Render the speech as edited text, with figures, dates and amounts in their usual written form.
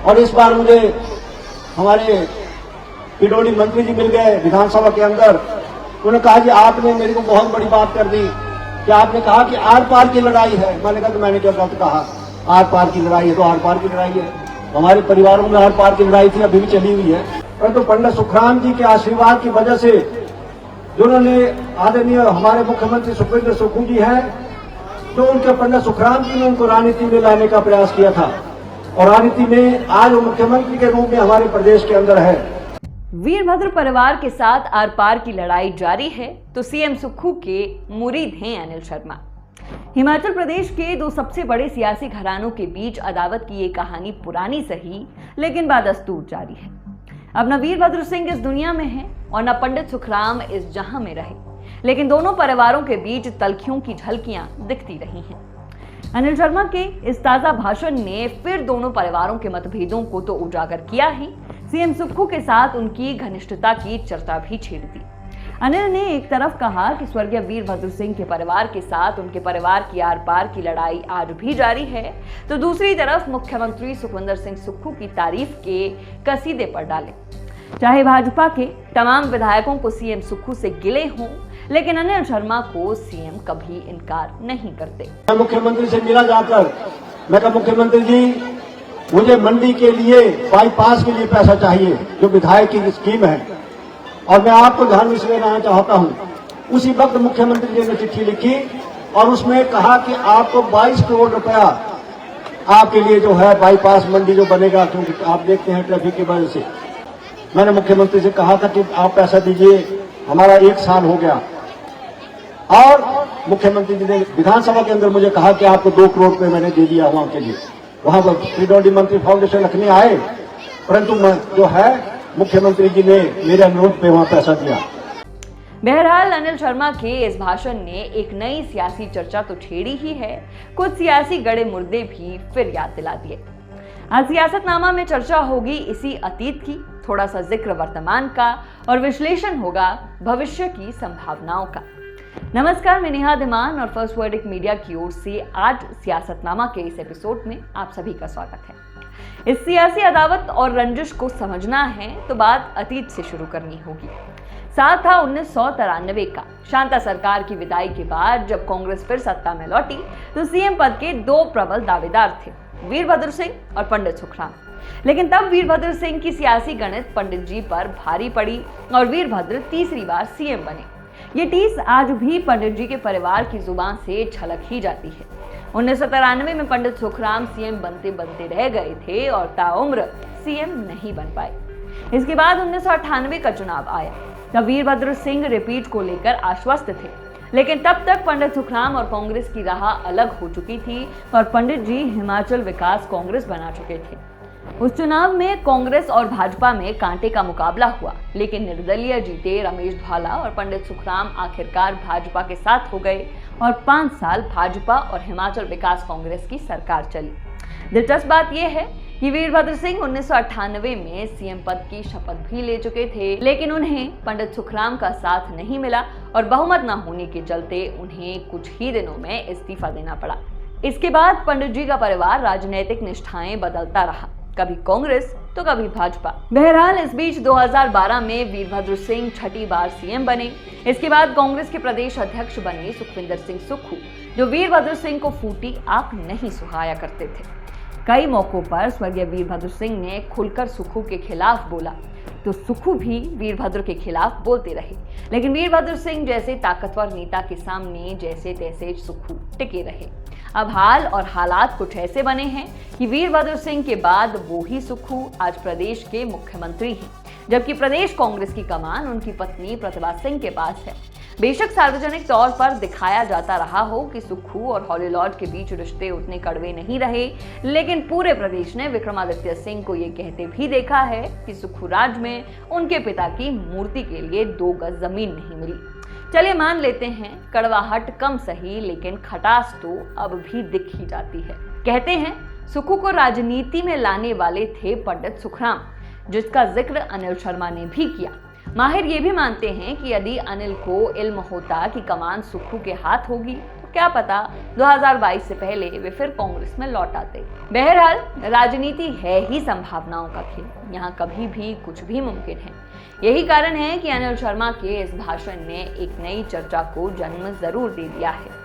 और इस बार मुझे हमारे पिडोडी मंत्री जी मिल गए विधानसभा के अंदर। उन्होंने कहा जी आपने मेरे को बहुत बड़ी बात कर दी कि आपने कहा कि आर पार की लड़ाई है। मैंने कहा तो मैंने क्या गलत कहा? आर पार की लड़ाई है तो आर पार की लड़ाई है। हमारे परिवारों में आर पार की लड़ाई थी, अभी भी चली हुई है। परंतु पंडित सुखराम जी के आशीर्वाद की वजह से जिन्होंने आदरणीय हमारे मुख्यमंत्री सुखविंदर सुक्खू जी हैं, तो उनके पंडित सुखराम जी ने उनको राजनीति में लाने का प्रयास किया था और राजनीति में आज वो मुख्यमंत्री के रूप में हमारे प्रदेश के अंदर है। वीरभद्र परिवार के साथ आर पार की लड़ाई जारी है तो सीएम सुक्खू के मुरीद हैं अनिल शर्मा। हिमाचल प्रदेश के दो सबसे बड़े सियासी घरानों के बीच अदावत की ये कहानी पुरानी सही लेकिन बादस्तूर जारी है। अब न वीरभद्र सिंह इस दुनिया में है और न पंडित सुखराम इस जहां में रहे, लेकिन दोनों परिवारों के बीच तलखियों की झलकियां दिखती रही हैं। अनिल शर्मा के इस ताजा भाषण ने फिर दोनों परिवारों के मतभेदों को तो उजागर किया ही, सीएम सुक्खू के साथ उनकी घनिष्ठता की चर्चा भी छेड़ दी। अनिल ने एक तरफ कहा कि स्वर्गीय वीरभद्र सिंह के परिवार के साथ उनके परिवार की आर पार की लड़ाई आज भी जारी है, तो दूसरी तरफ मुख्यमंत्री सुखविंदर सिंह सुक्खू की तारीफ के कसीदे पर डाले। चाहे भाजपा के तमाम विधायकों को सीएम सुक्खू से गिले हों, लेकिन अनिल शर्मा को सीएम कभी इनकार नहीं करते। मैं मुख्यमंत्री से मिला जाकर, मैं कहा मुख्यमंत्री जी मुझे मंडी के लिए बाईपास के लिए पैसा चाहिए जो विधायक की स्कीम है और मैं आपको ध्यान में इसलिए लाना चाहता हूं। उसी वक्त मुख्यमंत्री जी ने चिट्ठी लिखी और उसमें कहा कि आपको 22 करोड़ रुपया आपके लिए जो है बाईपास मंडी जो बनेगा, क्योंकि आप देखते हैं ट्रैफिक की वजह से। मैंने मुख्यमंत्री से कहा था कि आप पैसा दीजिए, हमारा 1 साल हो गया। और मुख्यमंत्री जी ने विधानसभा के अंदर मुझे कहा कि आपको 2 करोड़ रुपए मैंने दे दिया वहां के लिए। वहां पर पिडोडी मंत्री फाउंडेशन रखने आए, परंतु जो है मुख्यमंत्री जी ने मेरे अनुरोध पे वहां पैसा दिया। बहरहाल अनिल शर्मा के इस भाषण ने एक नई सियासी चर्चा तो छेड़ी ही है, कुछ सियासी गड़े मुर्दे भी फिर याद दिला दिए। आज सियासतनामा में चर्चा होगी इसी अतीत की, थोड़ा सा जिक्र वर्तमान का और विश्लेषण होगा भविष्य की संभावनाओं का। नमस्कार, मैं नेहा धीमान और फर्स्ट वर्डिक मीडिया की ओर से आज सियासतनामा के इस एपिसोड में आप सभी का स्वागत है। इस सियासी अदावत और रंजिश को समझना है तो बात अतीत से शुरू करनी होगी। साल था 1993 का। शांता सरकार की विदाई के बाद जब कांग्रेस फिर सत्ता में लौटी तो सीएम पद के 2 प्रबल दावेदार थे, वीरभद्र सिंह और पंडित सुखराम। लेकिन तब वीरभद्र सिंह की सियासी गणित पंडित जी पर भारी पड़ी और वीरभद्र तीसरी बार सीएम बने। ये टीस आज भी पंडित जी के परिवार की जुबान से छलक ही जाती है। 1993 में पंडित सुखराम सीएम बनते बनते रह गए थे और ताउम्र सीएम नहीं बन पाए। इसके बाद 1998 का चुनाव आया। तब वीरभद्र सिंह रिपीट को लेकर आश्वस्त थे, लेकिन तब तक पंडित सुखराम और कांग्रेस की राह अलग हो चुकी थी और पंडित जी हिमाचल विकास कांग्रेस बना चुके थे। उस चुनाव में कांग्रेस और भाजपा में कांटे का मुकाबला हुआ, लेकिन निर्दलीय जीते रमेश भाला और पंडित सुखराम आखिरकार भाजपा के साथ हो गए और 5 साल भाजपा और हिमाचल विकास कांग्रेस की सरकार चली। दिलचस्प बात यह है कि वीरभद्र सिंह 1998 में सीएम पद की शपथ भी ले चुके थे, लेकिन उन्हें पंडित सुखराम का साथ नहीं मिला और बहुमत न होने के चलते उन्हें कुछ ही दिनों में इस्तीफा देना पड़ा। इसके बाद पंडित जी का परिवार राजनीतिक निष्ठाएं बदलता रहा, कभी कांग्रेस तो कभी भाजपा। बहरहाल इस बीच 2012 में वीरभद्र सिंह छठी बार सीएम बने। इसके बाद कांग्रेस के प्रदेश अध्यक्ष बने सुखविंदर सिंह सुक्खू, जो वीरभद्र सिंह को फूटी आंख नहीं सुहाया करते थे। कई मौकों पर स्वर्गीय वीरभद्र सिंह ने खुलकर सुक्खू के खिलाफ बोला तो सुक्खू भी वीरभद्र के खिलाफ बोलते रहे, लेकिन वीरभद्र सिंह जैसे ताकतवर नेता के सामने जैसे तैसे सुक्खू टिके रहे। अब हाल और हालात कुछ ऐसे बने हैं कि वीरभद्र सिंह के बाद वो ही सुक्खू आज प्रदेश के मुख्यमंत्री हैं, जबकि प्रदेश कांग्रेस की कमान उनकी पत्नी प्रतिभा सिंह के पास है। बेशक सार्वजनिक तौर पर दिखाया जाता रहा हो कि सुक्खू और हॉली लॉर्ड के बीच रिश्ते उतने कड़वे नहीं रहे, लेकिन पूरे प्रदेश ने विक्रमादित्य सिंह को ये कहते भी देखा है कि सुक्खू राज में उनके पिता की मूर्ति के लिए 2 गज जमीन नहीं मिली। चलिए मान लेते हैं कड़वाहट कम सही, लेकिन खटास तो अब भी दिख ही जाती है। कहते हैं सुक्खू को राजनीति में लाने वाले थे पंडित सुखराम, जिसका जिक्र अनिल शर्मा ने भी किया। माहिर ये भी मानते हैं कि यदि अनिल को इल्म होता कि कमान सुक्खू के हाथ होगी तो क्या पता 2022 से पहले वे फिर कांग्रेस में लौट आते। बहरहाल राजनीति है ही संभावनाओं का खेल, यहाँ कभी भी कुछ भी मुमकिन है। यही कारण है कि अनिल शर्मा के इस भाषण ने एक नई चर्चा को जन्म जरूर दे दिया है।